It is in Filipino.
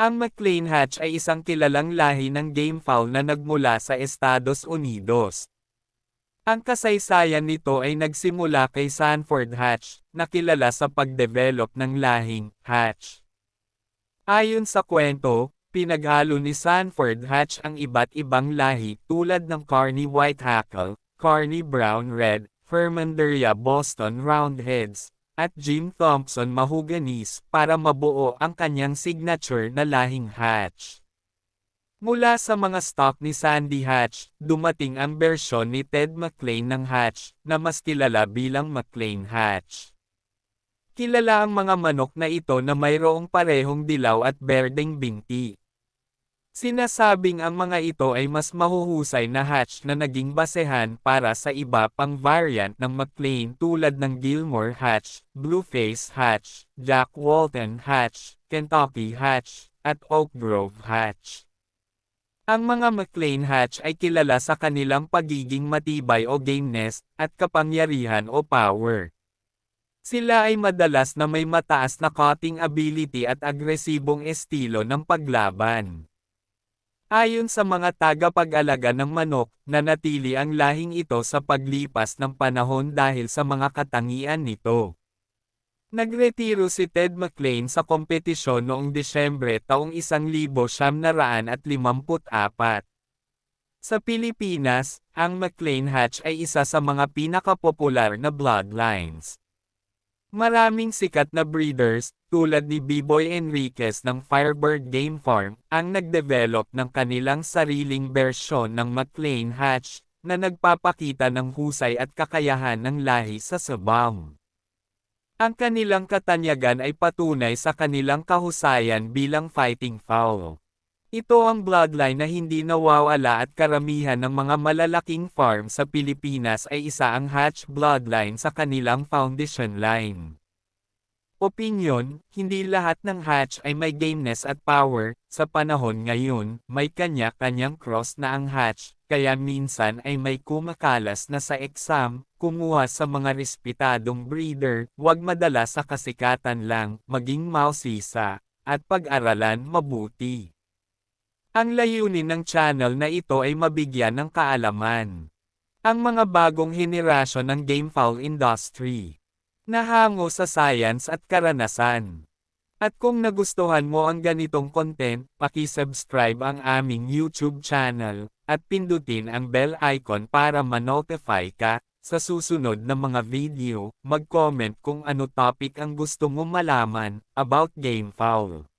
Ang McLean Hatch ay isang kilalang lahi ng gamefowl na nagmula sa Estados Unidos. Ang kasaysayan nito ay nagsimula kay Sanford Hatch, na kilala sa pagdevelop ng lahing Hatch. Ayon sa kwento, pinaghalo ni Sanford Hatch ang iba't ibang lahi tulad ng Carney Whitehackle, Carney Brown Red, Fermanderia Boston Roundheads, at Jim Thompson Mahoganies para mabuo ang kanyang signature na lahing Hatch. Mula sa mga stock ni Sandy Hatch, dumating ang bersyon ni Ted McLean ng Hatch, na mas kilala bilang McLean Hatch. Kilala ang mga manok na ito na mayroong parehong dilaw at berdeng binti. Sinasabing ang mga ito ay mas mahuhusay na hatch na naging basehan para sa iba pang variant ng McLean tulad ng Gilmore Hatch, Blueface Hatch, Jack Walton Hatch, Kentucky Hatch, at Oak Grove Hatch. Ang mga McLean Hatch ay kilala sa kanilang pagiging matibay o gameness, at kapangyarihan o power. Sila ay madalas na may mataas na cutting ability at agresibong estilo ng paglaban. Ayon sa mga tagapag-alaga ng manok, nanatili ang lahing ito sa paglipas ng panahon dahil sa mga katangian nito. Nagretiro si Ted McLean sa kompetisyon noong Disyembre taong 1954. Sa Pilipinas, ang McLean Hatch ay isa sa mga pinakapopular na bloodlines. Maraming sikat na breeders, tulad ni B-Boy Enriquez ng Firebird Game Farm, ang nagdevelop ng kanilang sariling bersyon ng McLean Hatch, na nagpapakita ng husay at kakayahan ng lahi sa sabaw. Ang kanilang katanyagan ay patunay sa kanilang kahusayan bilang fighting fowl. Ito ang bloodline na hindi nawawala at karamihan ng mga malalaking farm sa Pilipinas ay isa ang Hatch bloodline sa kanilang foundation line. Opinyon, hindi lahat ng Hatch ay may gameness at power. Sa panahon ngayon, may kanya-kanyang cross na ang Hatch, kaya minsan ay may kumakalas na sa exam, kumuha sa mga respetadong breeder, huwag madala sa kasikatan lang, maging mausisa, at pag-aralan mabuti. Ang layunin ng channel na ito ay mabigyan ng kaalaman ang mga bagong henerasyon ng gamefowl industry na hango sa science at karanasan. At kung nagustuhan mo ang ganitong content, paki-subscribe ang aming YouTube channel, at pindutin ang bell icon para ma-notify ka sa susunod na mga video. Mag-comment kung ano topic ang gusto mo malaman about gamefowl.